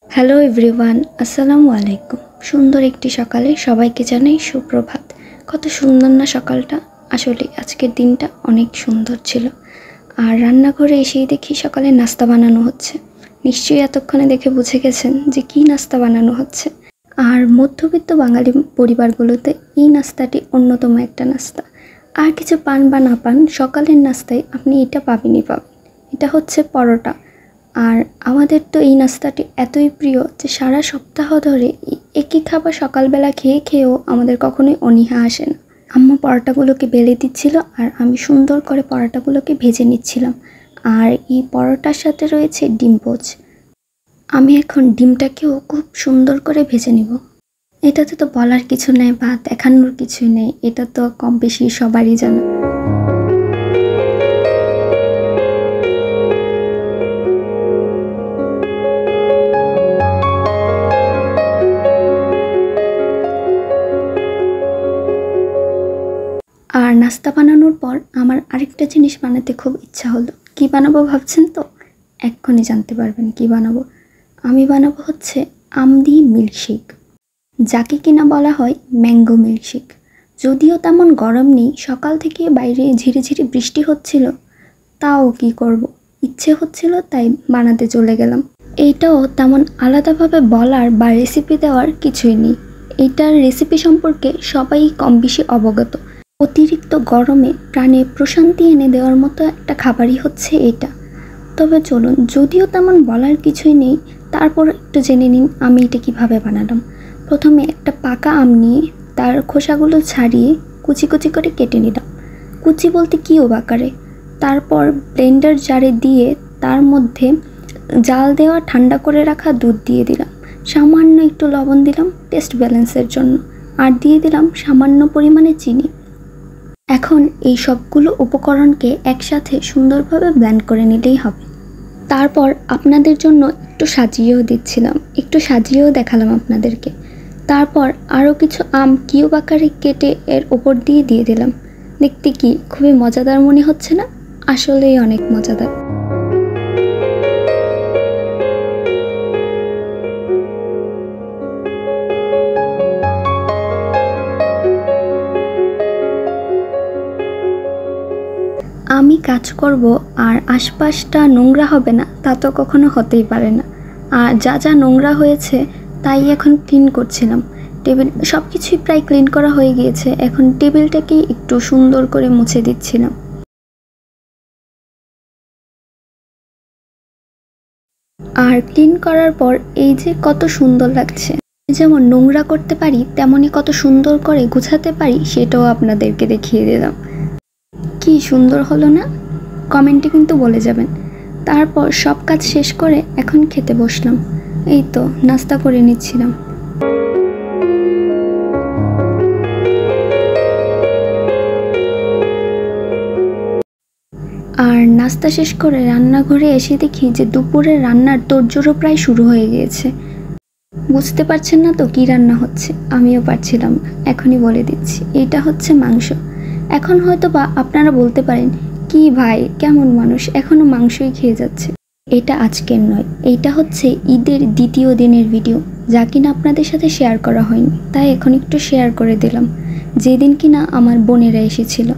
Hello everyone, আসসালামু আলাইকুম। সুন্দর একটি সকালে সবাইকে জানাই সুপ্রভাত। কত সুন্দর না সকালটা। আসলে আজকের দিনটা অনেক সুন্দর ছিল। আর রান্নাঘরে এসেই দেখি সকালে নাস্তা বানানো হচ্ছে। নিশ্চয়ই এতক্ষণে দেখে বুঝে গেছেন যে কী নাস্তা বানানো হচ্ছে। আর মধ্যবিত্ত বাঙালি পরিবারগুলোতে এই নাস্তাটি অন্যতম একটা নাস্তা। আর কিছু পান বা না পান, সকালের নাস্তায় আপনি এটা পাবেনই পাবেন। এটা হচ্ছে পরোটা। আর আমাদের তো এই নাস্তাটি এতই প্রিয় যে সারা সপ্তাহ ধরে একই খাবার সকালবেলা খেয়েও আমাদের কখনোই অনীহা আসে না। আম্মু পরোটাগুলোকে বেলে দিচ্ছিল আর আমি সুন্দর করে পরোটাগুলোকে ভেজে নিচ্ছিলাম। আর এই পরোটার সাথে রয়েছে ডিম পোচ। আমি এখন ডিমটাকেও খুব সুন্দর করে ভেজে নিব। এটাতে তো বলার কিছু নেই বা দেখানোর কিছুই নেই, এটা তো কম বেশি সবারই জানা। আর নাস্তা বানানোর পর আমার আরেকটা জিনিস বানাতে খুব ইচ্ছা হলো। কি বানাবো ভাবছেন তো? এক্ষুনি জানতে পারবেন কি বানাবো। আমি বানাবো হচ্ছে আম দিয়ে মিল্কশেক, যাকে কিনা বলা হয় ম্যাঙ্গো মিল্কশেক। যদিও তেমন গরম নেই, সকাল থেকে বাইরে ঝিরিঝিরি বৃষ্টি হচ্ছিল, তাও কি করব, ইচ্ছে হচ্ছিল তাই বানাতে চলে গেলাম। এইটাও তেমন আলাদাভাবে বলার বা রেসিপি দেওয়ার কিছুই নেই। এইটার রেসিপি সম্পর্কে সবাই কম বেশি অবগত। অতিরিক্ত গরমে প্রাণে প্রশান্তি এনে দেওয়ার মতো একটা খাবারই হচ্ছে এটা। তবে চলুন, যদিও তেমন বলার কিছুই নেই, তারপর একটু জেনে নিন আমি এটা কীভাবে বানালাম। প্রথমে একটা পাকা আম নিয়ে তার খোসাগুলো ছাড়িয়ে কুচি কুচি করে কেটে নিলাম। কুচি বলতে কী আকারে। তারপর ব্লেন্ডার জারে দিয়ে তার মধ্যে জাল দেওয়া ঠান্ডা করে রাখা দুধ দিয়ে দিলাম। সামান্য একটু লবণ দিলাম টেস্ট ব্যালেন্সের জন্য, আর দিয়ে দিলাম সামান্য পরিমাণে চিনি। এখন এই সবগুলো উপকরণকে একসাথে সুন্দরভাবে ব্লেন্ড করে নিলেই হবে। তারপর আপনাদের জন্য একটু সাজিয়েও দেখালাম আপনাদেরকে। তারপর আরও কিছু আম কিউব আকারে কেটে এর ওপর দিয়ে দিলাম। দেখতে কি খুবই মজাদার মনে হচ্ছে না? আসলেই অনেক মজাদার। আমি কাজ করব আর আশপাশটা নোংরা হবে না, তা তো কখনো হতেই পারে না। আর যা যা নোংরা হয়েছে তাই এখন ক্লিন করছিলাম। টেবিল সব কিছুই প্রায় ক্লিন করা হয়ে গিয়েছে, এখন টেবিলটাকেই একটু সুন্দর করে মুছে দিচ্ছিলাম। আর ক্লিন করার পর এই যে কত সুন্দর লাগছে। যেমন নোংরা করতে পারি তেমনই কত সুন্দর করে গুছাতে পারি, সেটাও আপনাদেরকে দেখিয়ে দিলাম। কি সুন্দর হলো না? কমেন্টে কিন্তু বলে যাবেন। তারপর সব কাজ শেষ করে এখন খেতে বসলাম। এই তো নাস্তা করে নিচ্ছিলাম। আর নাস্তা শেষ করে রান্নাঘরে এসে দেখি যে দুপুরের রান্নার তোড়জোড়ও প্রায় শুরু হয়ে গিয়েছে। বুঝতে পারছেন না তো কি রান্না হচ্ছে? আমিও পারছিলাম না, এখনই বলে দিচ্ছি। এটা হচ্ছে মাংস। এখন হয়তো বা আপনারা বলতে পারেন, কি ভাই কেমন মানুষ, এখনও মাংসই খেয়ে যাচ্ছে। এটা আজকের নয়, এইটা হচ্ছে ঈদের দ্বিতীয় দিনের ভিডিও, যা কিনা আপনাদের সাথে শেয়ার করা হয়নি, তাই এখন একটু শেয়ার করে দিলাম। যেদিন কিনা আমার বোনেরা এসেছিল।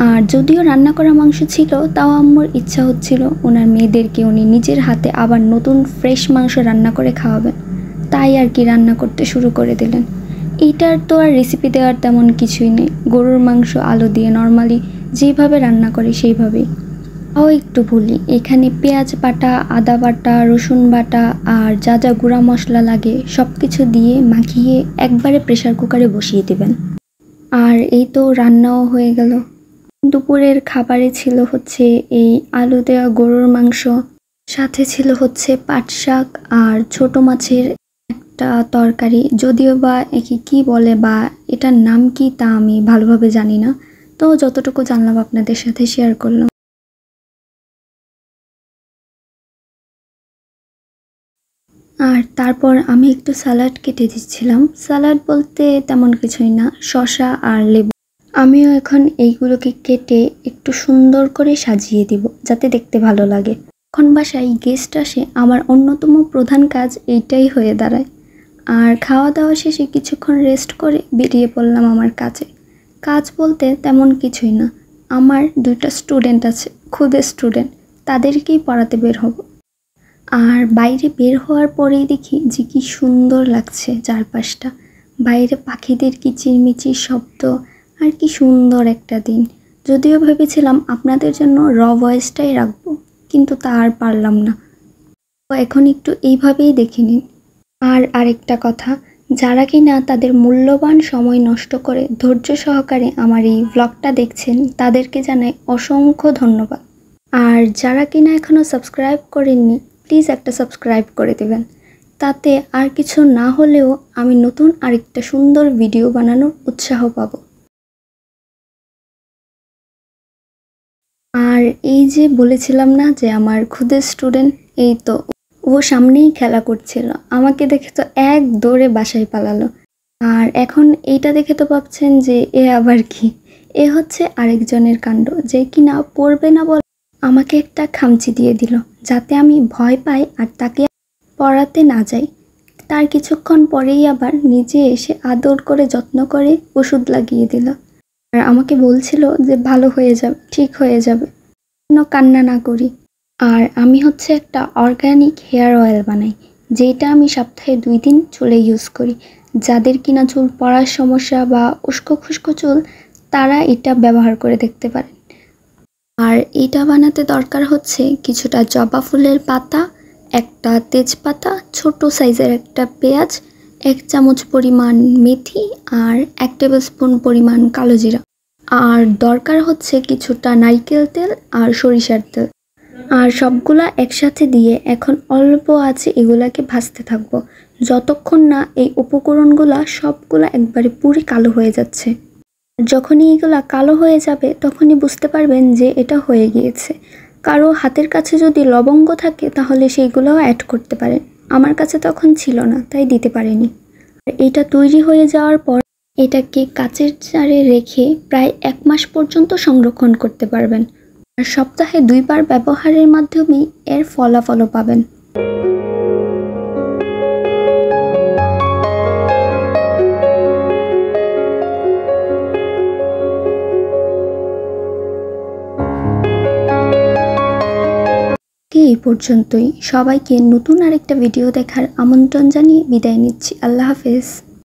আর যদিও রান্না করা মাংস ছিল, তাও আম্মুর ইচ্ছা হচ্ছিল ওনার মেয়েদেরকে উনি নিজের হাতে আবার নতুন ফ্রেশ মাংস রান্না করে খাওয়াবেন, তাই আর কি রান্না করতে শুরু করে দিলেন। এইটার তো আর রেসিপি দেওয়ার তেমন কিছুই নেই। গরুর মাংস আলু দিয়ে নর্মালি যেভাবে রান্না করে সেইভাবেই। একটু বলি, এখানে পেঁয়াজ বাটা, আদা বাটা, রসুন বাটা আর যা যা গুঁড়া মশলা লাগে সব কিছু দিয়ে মাখিয়ে একবারে প্রেসার কুকারে বসিয়ে দেবেন। আর এই তো রান্নাও হয়ে গেল। দুপুরের খাবারে ছিল হচ্ছে এই আলু দেওয়া গরুর মাংস, সাথে ছিল হচ্ছে পাট শাক আর ছোট মাছের একটা তরকারি। যদিও বা একে কি বলে বা এটার নাম কি তা আমি ভালোভাবে জানি না, তো যতটুকু জানলাম আপনাদের সাথে শেয়ার করলাম। আর তারপর আমি একটু স্যালাড কেটে দিচ্ছিলাম। স্যালাড বলতে তেমন কিছুই না, শসা আর লেবু। আমিও এখন এইগুলোকে কেটে একটু সুন্দর করে সাজিয়ে দিব, যাতে দেখতে ভালো লাগে। যখন বাসায় গেস্ট আসে আমার অন্যতম প্রধান কাজ এইটাই হয়ে দাঁড়ায়। আর খাওয়া দাওয়া শেষে কিছুক্ষণ রেস্ট করে বেরিয়ে পড়লাম আমার কাজে। কাজ বলতে তেমন কিছুই না, আমার 2টা স্টুডেন্ট আছে, খুদে স্টুডেন্ট, তাদেরকেই পড়াতে বের হব। আর বাইরে বের হওয়ার পরেই দেখি যে কি সুন্দর লাগছে চারপাশটা, বাইরে পাখিদের কিচিরমিচির শব্দ, আর কি সুন্দর একটা দিন। যদিও ভেবেছিলাম আপনাদের জন্য ভয়েসটাই রাখবো, কিন্তু তা আর পারলাম না। তো এখন একটু এইভাবেই দেখে নিন। আর আরেকটা কথা, যারা কিনা তাদের মূল্যবান সময় নষ্ট করে ধৈর্য সহকারে আমার এই ব্লগটা দেখছেন তাদেরকে জানাই অসংখ্য ধন্যবাদ। আর যারা কিনা এখনও সাবস্ক্রাইব করেননি প্লিজ একটা সাবস্ক্রাইব করে দেবেন, তাতে আর কিছু না হলেও আমি নতুন আরেকটা সুন্দর ভিডিও বানানোর উৎসাহ পাবো। আর এই যে বলেছিলাম না যে আমার খুদের স্টুডেন্ট, এই তো ও সামনেই খেলা করছিল, আমাকে দেখে তো এক দৌড়ে বাসায় পালালো। আর এখন এইটা দেখে তো ভাবছেন যে এ আবার কি, এ হচ্ছে আরেকজনের কাণ্ড, যে কিনা পড়বে না বলে আমাকে একটা খামচি দিয়ে দিল যাতে আমি ভয় পাই আর তাকে পড়াতে না যাই। তার কিছুক্ষণ পরেই আবার নিজে এসে আদর করে যত্ন করে ওষুধ লাগিয়ে দিল। আর আমাকে বলছিল যে ভালো হয়ে যাবে, ঠিক হয়ে যাবে, কোনো কান্না না করি। আর আমি হচ্ছে একটা অর্গানিক হেয়ার অয়েল বানাই, যেটা আমি সপ্তাহে 2 দিন চুলে ইউজ করি। যাদের কিনা চুল পড়ার সমস্যা বা উস্কো খুস্কো চুল, তারা এটা ব্যবহার করে দেখতে পারেন। আর এটা বানাতে দরকার হচ্ছে কিছুটা জবা ফুলের পাতা, একটা তেজপাতা, ছোট সাইজের একটা পেঁয়াজ, 1 চামচ পরিমাণ মেথি, আর 1 টেবিল স্পুন পরিমাণ কালো জিরা। আর দরকার হচ্ছে কিছুটা নারকেল তেল আর সরিষার তেল। আর সবগুলা একসাথে দিয়ে এখন অল্প আছে এগুলাকে ভাজতে থাকবো, যতক্ষণ না এই উপকরণগুলা সবগুলা একবারে পুরো কালো হয়ে যাচ্ছে। যখনই এগুলা কালো হয়ে যাবে তখনই বুঝতে পারবেন যে এটা হয়ে গিয়েছে। কারো হাতের কাছে যদি লবঙ্গ থাকে তাহলে সেইগুলোও অ্যাড করতে পারেন, আমার কাছে তখন ছিল না তাই দিতে পারিনি। আর এটা তৈরি হয়ে যাওয়ার পর এটাকে কাচের জারে রেখে প্রায় 1 মাস পর্যন্ত সংরক্ষণ করতে পারবেন। আর সপ্তাহে 2 বার ব্যবহারের মাধ্যমেই এর ফলাফলও পাবেন। এই পর্যন্তই, সবাইকে নতুন আরেকটা ভিডিও দেখার আমন্ত্রণ জানিয়ে বিদায় নিচ্ছি। আল্লাহ হাফেজ।